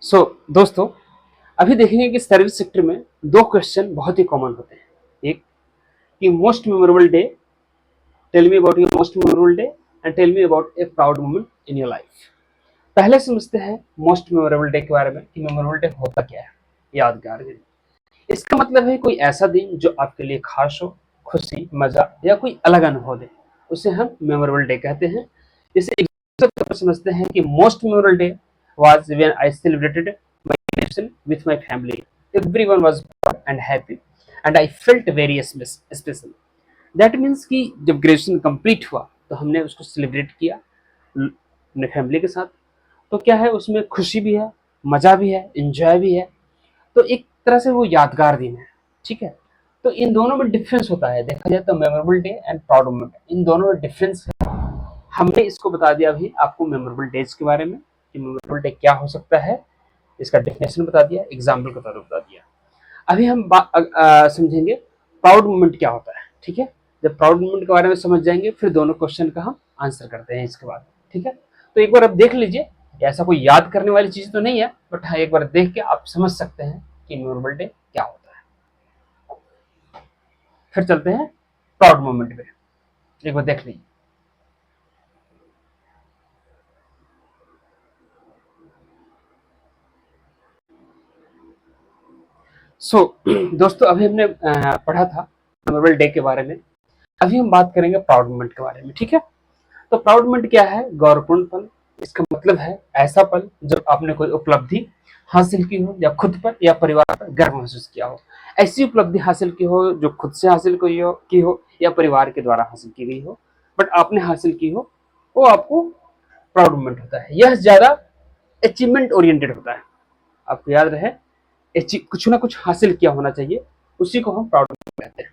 दोस्तों, अभी देखेंगे कि सर्विस सेक्टर में दो क्वेश्चन बहुत ही कॉमन होते हैं। एक कि most memorable day, tell me about your most memorable day and tell me about a proud moment in your life. पहले समझते हैं मोस्ट मेमोरेबल डे के बारे में कि मेमोरेबल डे होता क्या है। यादगार दिन, इसका मतलब है कोई ऐसा दिन जो आपके लिए खास हो, खुशी, मजा या कोई अलग अनुभव दे, उसे हम मेमोरेबल डे कहते हैं। जैसे एग्जाम्पल पर समझते हैं कि most memorable day was when I celebrated my graduation with my family. Everyone was proud and happy, and I felt very special. That means कि जब ग्रेजुएशन कंप्लीट हुआ तो हमने उसको सेलिब्रेट किया अपने फैमिली के साथ। तो क्या है, उसमें खुशी भी है, मज़ा भी है, इंजॉय भी है। तो एक तरह से वो यादगार दिन है। ठीक है, तो इन दोनों में डिफरेंस होता है। देखा जाए तो memorable day and proud moment, इन दोनों में डिफरेंस है। हमने इसको बता दिया अभी आपको मेमोरेबल डेज के बारे में कि मेमोरेबल डे क्या हो सकता है, इसका डेफिनेशन बता दिया, एग्जाम्पल के तौर पर बता दिया। अभी हम समझेंगे प्राउड मोमेंट क्या होता है। ठीक है, जब प्राउड मोमेंट के बारे में समझ जाएंगे फिर दोनों क्वेश्चन का हम आंसर करते हैं इसके बाद। ठीक है, तो एक बार आप देख लीजिए, ऐसा कोई याद करने वाली चीज तो नहीं है, बट हाँ एक बार देख के आप समझ सकते हैं कि मेमोरेबल डे क्या होता है। फिर चलते हैं प्राउड मोमेंट पे, एक बार देख लीजिए। दोस्तों, अभी हमने पढ़ा था मेमोरेबल डे के बारे में। अभी हम बात करेंगे प्राउड मोमेंट के बारे में। ठीक है, तो प्राउड मोमेंट क्या है? गौरवपूर्ण पल। इसका मतलब है ऐसा पल जब आपने कोई उपलब्धि हासिल की हो या खुद पर या परिवार पर गर्व महसूस किया हो। ऐसी उपलब्धि हासिल की हो जो खुद से हासिल की हो या परिवार के द्वारा हासिल की गई हो, बट आपने हासिल की हो, वो आपको प्राउड मोमेंट होता है। यह ज्यादा अचीवमेंट ओरिएंटेड होता है। आपको याद रहे, कुछ ना कुछ हासिल किया होना चाहिए, उसी को हम प्राउड मोमेंट कहते हैं।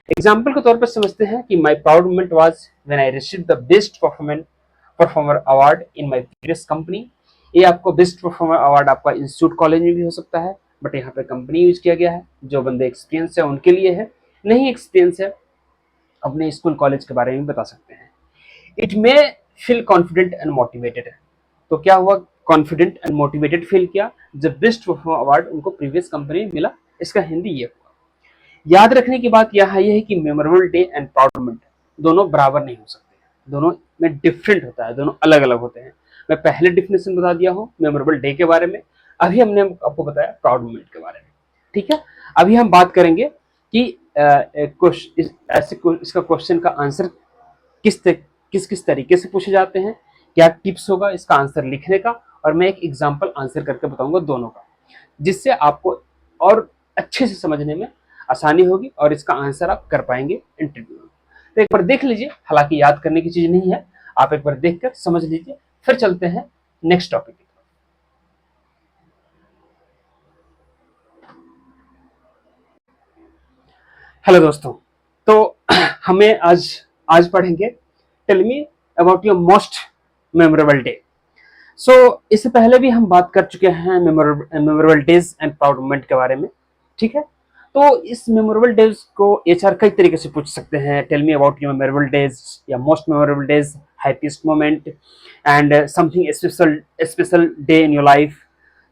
एग्जाम्पल के तौर पर समझते हैं कि my proud moment was when I receive the best performer award in my previous company. ये आपको बेस्ट परफॉर्मर अवार्ड आपका इंस्टीट्यूट कॉलेज में भी हो सकता है, बट यहाँ पे कंपनी यूज किया गया है। जो बंदे एक्सपीरियंस है उनके लिए है, नहीं एक्सपीरियंस है अपने स्कूल कॉलेज के बारे में बता सकते हैं। It may feel confident and motivated. तो क्या हुआ, कॉन्फिडेंट एंड मोटिवेटेड फील किया जब बेस्ट परफॉर्मर अवार्ड उनको प्रीवियस कंपनी में मिला। इसका हिंदी ये हुआ। याद रखने की बात यहाँ ये है कि memorable day and proud moment दोनों बराबर नहीं हो सकते, दोनों में डिफरेंट होता है, दोनों अलग अलग होते हैं। मैं पहले डिफिनेशन बता दिया हूँ मेमोरेबल डे के बारे में, अभी हमने आपको बताया प्राउड मोमेंट के बारे में। ठीक है, अभी हम बात करेंगे कि इसका क्वेश्चन का आंसर किस किस किस तरीके से पूछे जाते हैं, क्या टिप्स होगा इसका आंसर लिखने का, और मैं एक एग्जाम्पल आंसर करके बताऊंगा दोनों का, जिससे आपको और अच्छे से समझने में आसानी होगी और इसका आंसर आप कर पाएंगे इंटरव्यू में। तो एक बार देख लीजिए, हालांकि याद करने की चीज नहीं है, आप एक बार देख कर समझ लीजिए। फिर चलते हैं नेक्स्ट टॉपिक की तरफ। हेलो दोस्तों, तो हमें आज आज पढ़ेंगे tell me about your most memorable day. इससे पहले भी हम बात कर चुके हैं memorable days and proud moment के बारे में। ठीक है, तो इस मेमोरेबल डेज को एचआर कई तरीके से पूछ सकते हैं। Tell me about your memorable days या most memorable days, happiest moment and something special special day in your life.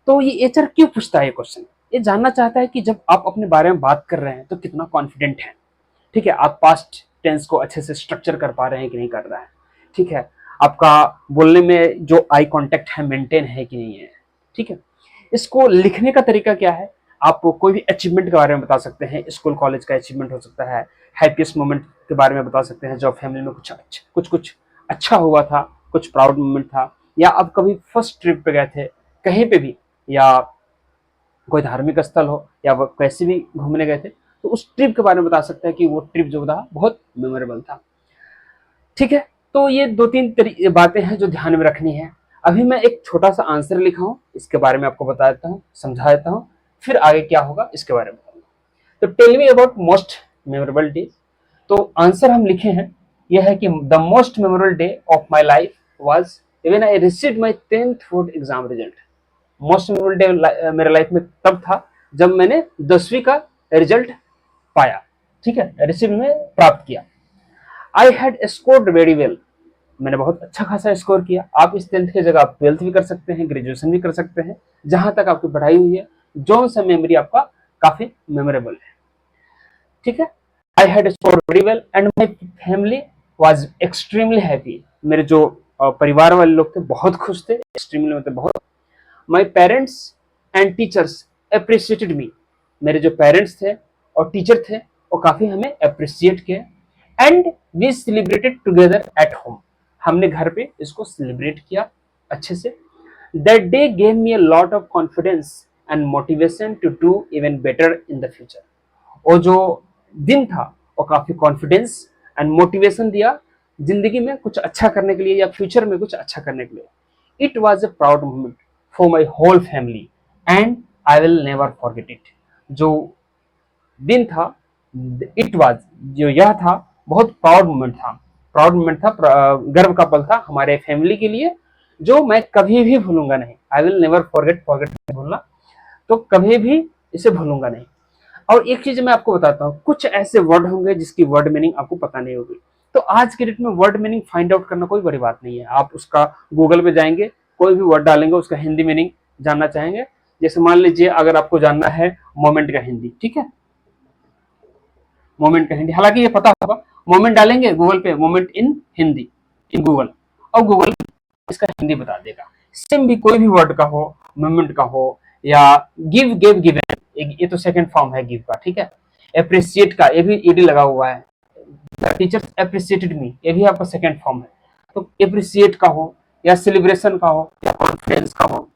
तो ये एचआर क्यों पूछता है ये क्वेश्चन? ये जानना चाहता है कि जब आप अपने बारे में बात कर रहे हैं तो कितना कॉन्फिडेंट है। ठीक है, आप पास्ट टेंस को अच्छे से स्ट्रक्चर कर पा रहे हैं कि नहीं कर रहा है। ठीक है, आपका बोलने में जो आई कांटेक्ट है मेंटेन है कि नहीं है। ठीक है, इसको लिखने का तरीका क्या है? आप कोई भी अचीवमेंट के बारे में बता सकते हैं, स्कूल कॉलेज का अचीवमेंट हो सकता है, हैप्पीएस्ट मोमेंट के बारे में बता सकते हैं, जब फैमिली में कुछ अच्छा हुआ था, कुछ प्राउड मोमेंट था, या आप कभी फर्स्ट ट्रिप पे गए थे कहीं पे भी, या कोई धार्मिक स्थल हो, या वो कैसे भी घूमने गए थे, तो उस ट्रिप के बारे में बता सकते हैं कि वो ट्रिप जो था बहुत मेमोरेबल था। ठीक है, तो ये दो तीन बातें हैं जो ध्यान में रखनी है। अभी मैं एक छोटा सा आंसर लिखा हूँ, इसके बारे में आपको बता देता हूँ, समझा देता हूँ, फिर आगे क्या होगा इसके बारे में बताऊंगा। तो tell me about most memorable day. तो आंसर हम लिखे हैं, यह है कि the most memorable day of my life was when I received my 10th board exam result. Most memorable day मेरे लाइफ में तब था जब मैंने 10वीं का रिजल्ट पाया। ठीक है, रिसीव में प्राप्त किया। I had scored very well. मैंने बहुत अच्छा खासा स्कोर किया। आप इस 10th की जगह आप 12th भी कर सकते हैं, ग्रेजुएशन भी कर सकते हैं, जहां तक आपकी पढ़ाई हुई है, जो सा मेमोरी आपका काफी मेमोरेबल है। ठीक है, I had score very well and my family was extremely happy. मेरे जो परिवार वाले लोग थे बहुत खुश थे, एक्सट्रीमली मतलब बहुत। My parents and teachers appreciated मी। मेरे जो पेरेंट्स थे और टीचर थे वो काफी हमें अप्रिशिएट किए। And we celebrated together at home. हमने घर पे इसको सेलिब्रेट किया अच्छे से। That day gave me a lot of confidence and motivation to do even better in the future. वो जो दिन था वो काफी कॉन्फिडेंस एंड मोटिवेशन दिया जिंदगी में कुछ अच्छा करने के लिए या फ्यूचर में कुछ अच्छा करने के लिए। It was a proud moment for my whole family and I will never forget it. जो दिन था, इट वॉज, जो यह था, बहुत प्राउड मोमेंट था। प्राउड मोमेंट था, गर्व का पल था हमारे फैमिली के लिए, जो मैं कभी भी भूलूंगा नहीं। आई विल नेवर फॉरगेट, फॉरगेट भूलना, तो कभी भी इसे भूलूंगा नहीं। और एक चीज मैं आपको बताता हूँ, कुछ ऐसे वर्ड होंगे जिसकी वर्ड मीनिंग आपको पता नहीं होगी। तो आज के डेट में वर्ड मीनिंग फाइंड आउट करना कोई बड़ी बात नहीं है। आप उसका गूगल पे जाएंगे, कोई भी वर्ड डालेंगे, उसका हिंदी मीनिंग जानना चाहेंगे। जैसे मान लीजिए अगर आपको जानना है मोमेंट का हिंदी, ठीक है, मोमेंट का हिंदी, हालांकि ये पता होगा, मोमेंट डालेंगे गूगल पे, moment in Hindi, in Google, और गूगल इसका हिंदी बता देगा। सेम भी कोई भी वर्ड का हो, मोमेंट का हो, या गिव, गिव, गिवन, ये तो सेकंड फॉर्म है गिव का, ठीक है। अप्रिशिएट का, ये भी ईडी लगा हुआ है। टीचर्स अप्रिशिएटेड मी, ये भी आपका सेकंड फॉर्म है। तो अप्रिशिएट का हो, या सेलिब्रेशन का हो, या कॉन्फिडेंस का हो।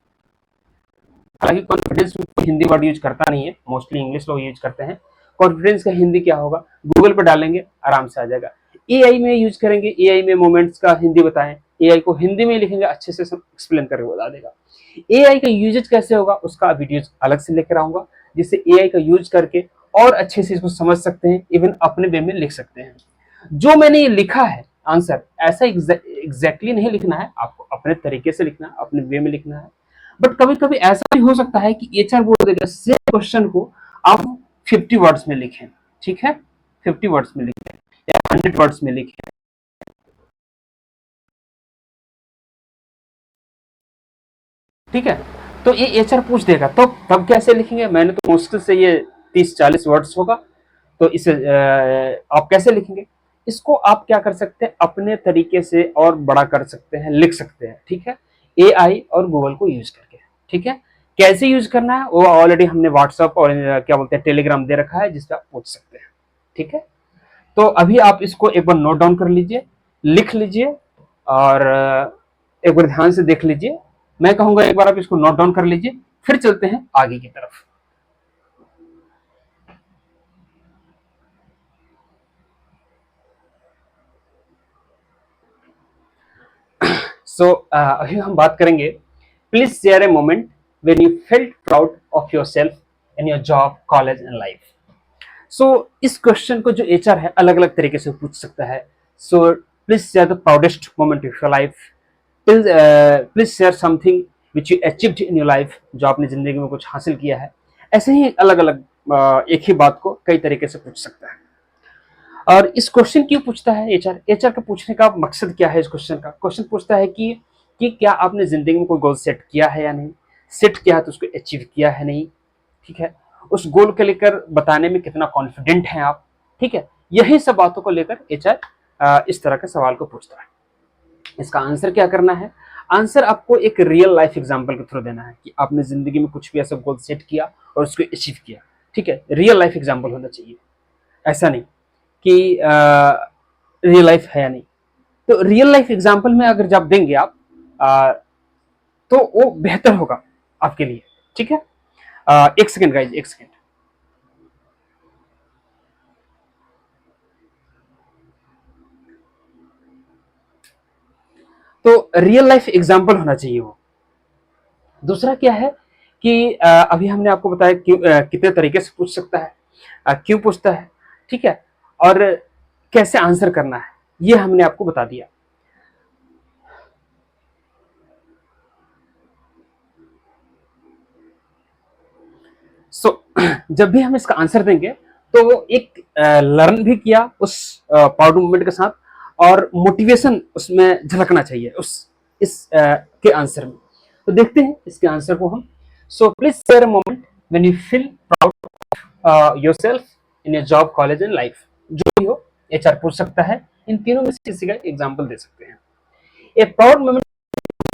हालांकि कॉन्फिडेंस में कोई हिंदी वर्ड यूज करता नहीं है, मोस्टली इंग्लिश लोग यूज करते हैं। कॉन्फिडेंस का हिंदी क्या होगा, गूगल पर डालेंगे आराम से आ जाएगा। एआई में यूज करेंगे, एआई में मोमेंट्स का हिंदी बताएं, एआई को हिंदी में लिखेंगे, अच्छे से एक्सप्लेन करके बता देगा। एआई का यूजेज कैसे होगा उसका वीडियो अलग से लेकर आऊंगा, जिससे एआई का यूज करके और अच्छे से इसको समझ सकते हैं, इवन अपने वे में लिख सकते हैं। जो मैंने ये लिखा है आंसर, ऐसा एग्जैक्टली नहीं लिखना है, आपको अपने तरीके से लिखना है, अपने वे में लिखना है। बट कभी कभी ऐसा भी हो सकता है कि एचआर बोल देगा सेम क्वेश्चन को आप 50 वर्ड्स में लिखें, ठीक है, 50 वर्ड्स में लिखें या 100 वर्ड्स में लिखें, ठीक है। तो ये एचआर पूछ देगा, तो तब कैसे लिखेंगे? मैंने तो मुश्किल से ये 30-40 वर्ड्स होगा, तो इसे आप कैसे लिखेंगे? इसको आप क्या कर सकते हैं, अपने तरीके से और बड़ा कर सकते हैं, लिख सकते हैं, ठीक है, एआई और गूगल को यूज करके, ठीक है। कैसे यूज करना है वो ऑलरेडी हमने व्हाट्सएप और क्या बोलते हैं टेलीग्राम दे रखा है, जिसपे आप पूछ सकते हैं, ठीक है। तो अभी आप इसको एक बार नोट डाउन कर लीजिए, लिख लीजिए, और एक बार ध्यान से देख लीजिए। मैं कहूंगा एक बार आप इसको नोट डाउन कर लीजिए, फिर चलते हैं आगे की तरफ। सो अभी हम बात करेंगे, please share a moment when you felt proud of yourself in your job, college and life. So इस क्वेश्चन को जो एचआर है अलग अलग तरीके से पूछ सकता है। So please share the proudest moment of your life, please share something which you achieved in your life, जो आपने जिंदगी में कुछ हासिल किया है। ऐसे ही अलग अलग एक ही बात को कई तरीके से पूछ सकता है। और इस क्वेश्चन क्यों पूछता है एचआर? एचआर का पूछने का मकसद क्या है? इस क्वेश्चन का, क्वेश्चन पूछता है कि क्या आपने जिंदगी में कोई गोल सेट किया है या नहीं, सेट किया है तो उसको अचीव किया है नहीं, ठीक है, उस गोल को लेकर बताने में कितना कॉन्फिडेंट हैं आप, ठीक है। यही सब बातों को लेकर एचआर इस तरह के सवाल को पूछता है। इसका आंसर क्या करना है? आंसर आपको एक रियल लाइफ एग्जांपल के थ्रू देना है कि आपने जिंदगी में कुछ भी ऐसा गोल सेट किया और उसको अचीव किया, ठीक है। रियल लाइफ एग्जांपल होना चाहिए, ऐसा नहीं कि रियल लाइफ है या नहीं। तो रियल लाइफ एग्जांपल में अगर जब देंगे आप तो वो बेहतर होगा आपके लिए, ठीक है। एक सेकेंड गाइज, एक सेकेंड। तो रियल लाइफ एग्जांपल होना चाहिए वो। दूसरा क्या है कि अभी हमने आपको बताया कि कितने तरीके से पूछ सकता है, क्यों पूछता है, ठीक है, और कैसे आंसर करना है, ये हमने आपको बता दिया। सो जब भी हम इसका आंसर देंगे तो वो एक लर्न भी किया उस प्राउड मूवमेंट के साथ, और मोटिवेशन उसमें झलकना चाहिए उस इस के आंसर में। तो देखते हैं इसके आंसर को हम। So please share a moment when you feel proud yourself in your job, college and life. जो भी हो, एचआर पूछ सकता है, इन तीनों में से किसी का एग्जांपल दे सकते हैं। ए proud moment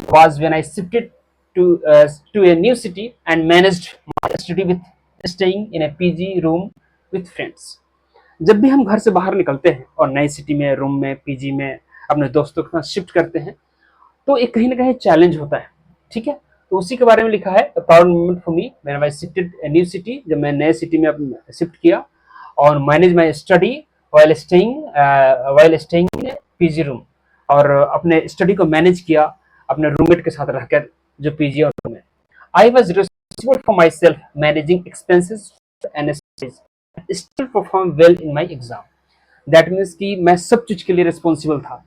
was when I shifted to a new city and managed my study with staying in a PG room with friends। जब भी हम घर से बाहर निकलते हैं और नई सिटी में, रूम में, पीजी में अपने दोस्तों के साथ शिफ्ट करते हैं, तो एक कहीं ना कहीं चैलेंज होता है। ठीक है, तो उसी के बारे में लिखा है, proud moment for me when I shifted a new city, जब मैं नए सिटी में शिफ्ट किया और manage my study while staying in PG room, और अपने स्टडी को मैनेज किया अपने रूममेट के साथ रहकर जो पीजी और रूम है। I was responsible for my self managing expenses and still perform well in my exam. That means कि मैं सब चीज के लिए रिस्पॉन्सिबल था,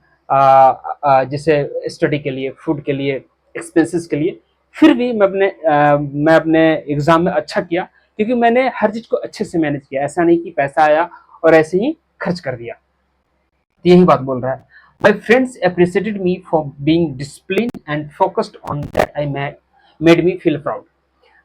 जैसे स्टडी के लिए, फूड के लिए, एक्सपेंसेस के लिए, फिर भी मैं अपने एग्जाम में अच्छा किया, क्योंकि मैंने हर चीज को अच्छे से मैनेज किया। ऐसा नहीं कि पैसा आया और ऐसे ही खर्च कर दिया। तो यही बात बोल रहा है। My friends appreciated me for being discipline and focused on that I made me feel proud.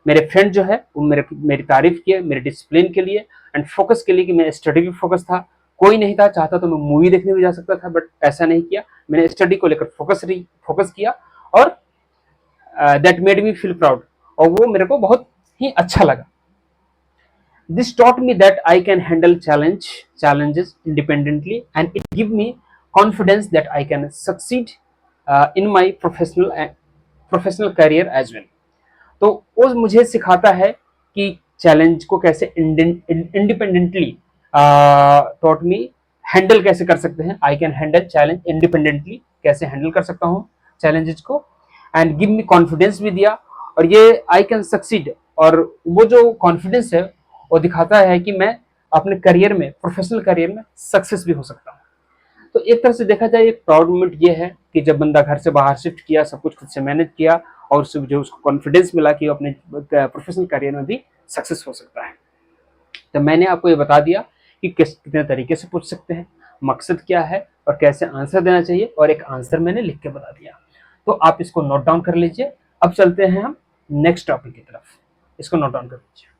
मेरे फ्रेंड जो है वो मेरी तारीफ किए मेरे डिसिप्लिन के लिए एंड फोकस के लिए, कि मैं स्टडी पे फोकस था। कोई नहीं था चाहता तो मैं मूवी देखने भी जा सकता था, बट ऐसा नहीं किया। मैंने स्टडी को लेकर फोकस किया, और that made me feel proud, और वो मेरे को बहुत ही अच्छा लगा। This taught me that I can handle challenges independently, and it give me confidence that I can succeed in my professional career as well। तो वो मुझे सिखाता है कि चैलेंज को कैसे इंडिपेंडेंटली टॉट मी हैंडल कैसे कर सकते हैं। I can handle challenge independently, कैसे हैंडल कर सकता हूँ चैलेंजेस को, एंड गिव मी कॉन्फिडेंस भी दिया। और ये आई कैन सक्सीड, और वो जो कॉन्फिडेंस है वो दिखाता है कि मैं अपने करियर में, प्रोफेशनल करियर में सक्सेस भी हो सकता हूँ। तो एक तरह से देखा जाए, एक प्राउड मोमेंट ये है कि जब बंदा घर से बाहर शिफ्ट किया, सब कुछ खुद से मैनेज किया, और जो उसको कॉन्फिडेंस मिला कि वो अपने प्रोफेशनल करियर में भी सक्सेस हो सकता है। तो मैंने आपको ये बता दिया कि कितने तरीके से पूछ सकते हैं, मकसद क्या है, और कैसे आंसर देना चाहिए, और एक आंसर मैंने लिख के बता दिया। तो आप इसको नोट डाउन कर लीजिए। अब चलते हैं हम नेक्स्ट टॉपिक की तरफ। इसको नोट डाउन कर लीजिए।